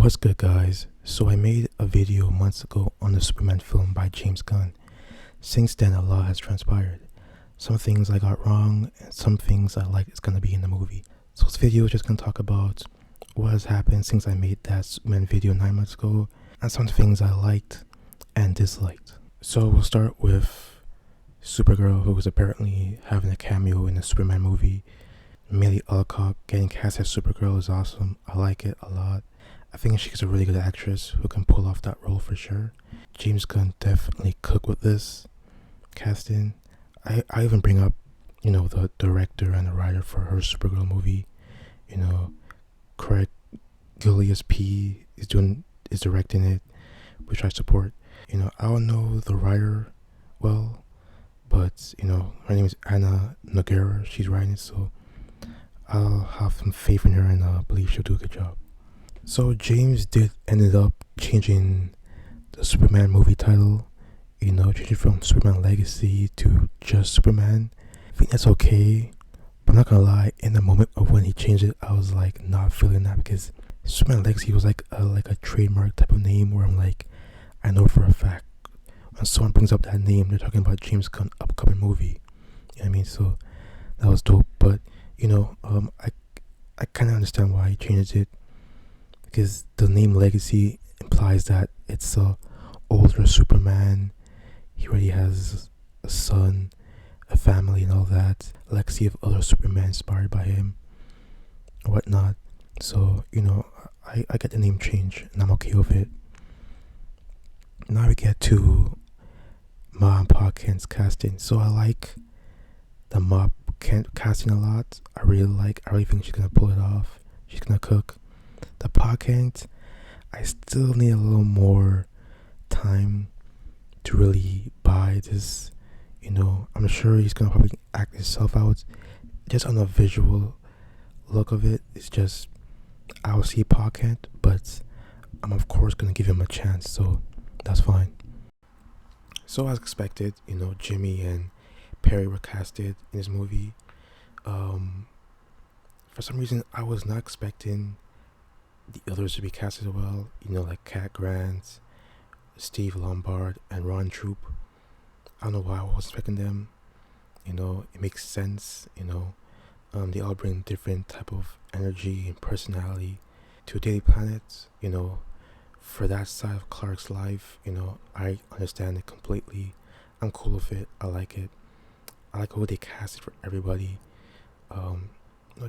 What's good, guys? So I made a video months ago on the Superman film by James Gunn. Since then, a lot has transpired. Some things I got wrong, and some things I like is gonna be in the movie. So this video is just gonna talk about what has happened since I made that Superman video 9 months ago, and some things I liked and disliked. So we'll start with Supergirl, who was apparently having a cameo in the Superman movie. Millie Alcock getting cast as Supergirl is awesome. I like it a lot. I think she's a really good actress who can pull off that role for sure. James Gunn definitely cooked with this casting. I even bring up, the director and the writer for her Supergirl movie. Craig Gillies P is directing it, which I support. I don't know the writer well, but her name is Anna Noguera. She's writing it, so I'll have some faith in her and believe she'll do a good job. So James ended up changing the Superman movie title, changing from Superman Legacy to just Superman. I think that's okay, but I'm not gonna lie, in the moment of when he changed it, I was like not feeling that because Superman Legacy was like a trademark type of name where I'm like, I know for a fact when someone brings up that name, they're talking about James Gunn upcoming movie. You know what I mean? So that was dope, but I kind of understand why he changed it. Because the name Legacy implies that it's a older Superman. He already has a son, a family, and all that. Legacy of other Superman inspired by him, or whatnot. So I get the name change, and I'm okay with it. Now we get to Ma and Pa Kent's casting. So I like the Ma Kent casting a lot. I really think she's gonna pull it off. She's gonna cook. The Pa Kent, I still need a little more time to really buy this. I'm sure he's gonna probably act himself out. Just on the visual look of it, it's just I'll see Pa Kent, but I'm of course gonna give him a chance, so that's fine. So as expected, Jimmy and Perry were casted in this movie. For some reason, I was not expecting the others to be cast as well, like Cat Grant, Steve Lombard, and Ron Troop. I don't know why I was expecting them. It makes sense. They all bring different type of energy and personality to Daily Planet. For that side of Clark's life, I understand it completely. I'm cool with it. I like it. I like how they cast it for everybody.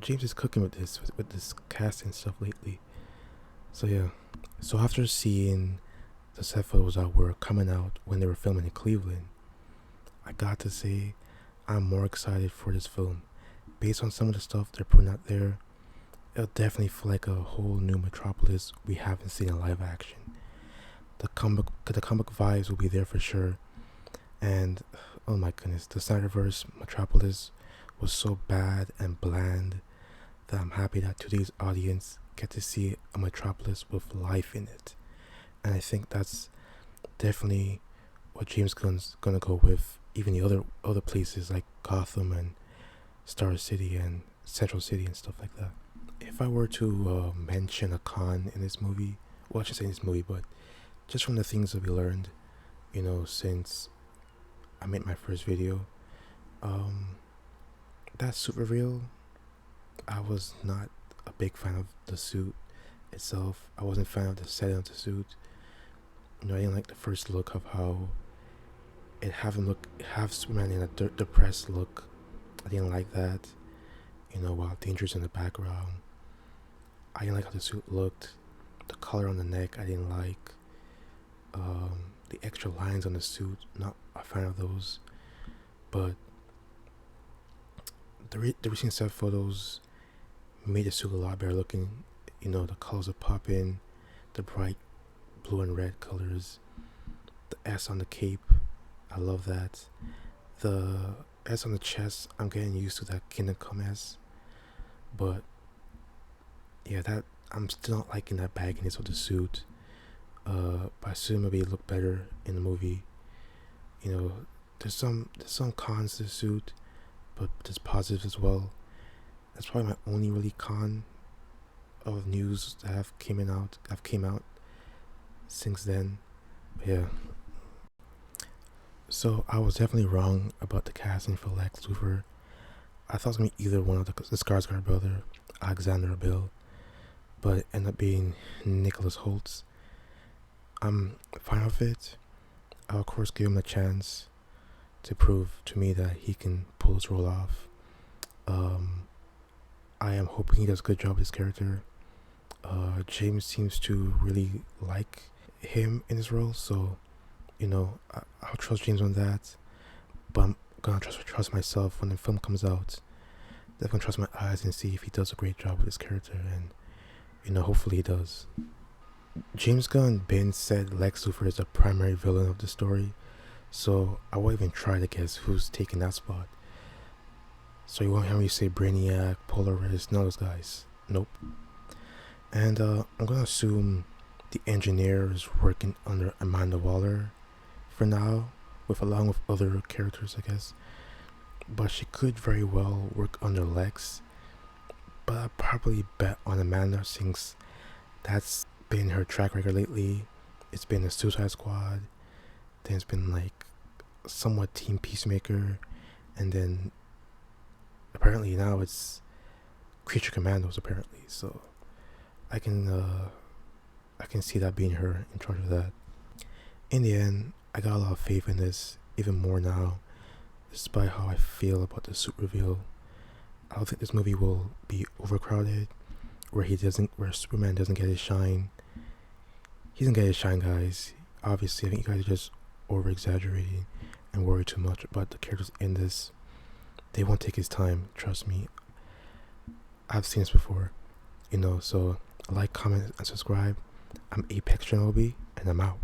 James is cooking with this casting stuff lately. So yeah, so after seeing the set photos that were coming out when they were filming in Cleveland, I got to say I'm more excited for this film. Based on some of the stuff they're putting out there, it'll definitely feel like a whole new Metropolis we haven't seen in live action. The comic vibes will be there for sure, and oh my goodness, the Snyderverse Metropolis was so bad and bland that I'm happy that today's audience get to see a Metropolis with life in it. And I think that's definitely what James Gunn's gonna go with. Even the other places like Gotham and Star City and Central City and stuff like that. If I were to mention a con in this movie, well, I should say in this movie, but just from the things that we learned, since I made my first video, that's super real. I was not a big fan of the suit itself. I wasn't a fan of the setting of the suit. I didn't like the first look of how it have Superman in a depressed look. I didn't like that. While Danger's in the background. I didn't like how the suit looked. The color on the neck I didn't like. The extra lines on the suit, not a fan of those. But the recent set photos made the suit a lot better looking. The colors are popping, the bright blue and red colors, the S on the cape, I love that. The S on the chest, I'm getting used to that Kingdom Come S, but yeah, that I'm still not liking that bagginess of the suit. But I assume maybe it look better in the movie. There's some cons to the suit, but there's positives as well. That's probably my only really con of news that have came out since then. But yeah. So I was definitely wrong about the casting for Lex Luthor. I thought it was gonna be either one of the Skarsgård brother, Alexander or Bill, but it ended up being Nicholas Holtz. I'm fine with it. I'll of course give him a chance to prove to me that he can pull this role off. I am hoping he does a good job with his character. James seems to really like him in his role, so I'll trust James on that. But I'm gonna trust myself when the film comes out. Definitely trust my eyes and see if he does a great job with his character, and hopefully he does. James Gunn Ben said Lex Luthor is the primary villain of the story, so I won't even try to guess who's taking that spot. So you won't hear me say Brainiac, Polaris, none of those guys. Nope. And I'm gonna assume the engineer is working under Amanda Waller for now, along with other characters, I guess. But she could very well work under Lex. But I'd probably bet on Amanda since that's been her track record lately. It's been the Suicide Squad, then it's been like somewhat Team Peacemaker, and then apparently now it's Creature Commandos apparently. So I can see that being her in charge of that. In the end, I got a lot of faith in this, even more now, despite how I feel about the suit reveal. I don't think this movie will be overcrowded, where Superman doesn't get his shine. He doesn't get his shine, guys. Obviously, I think you guys are just over exaggerating and worry too much about the characters in this. They won't take his time, trust me. I've seen this before, so like, comment, and subscribe. I'm Apex Shinobi, and I'm out.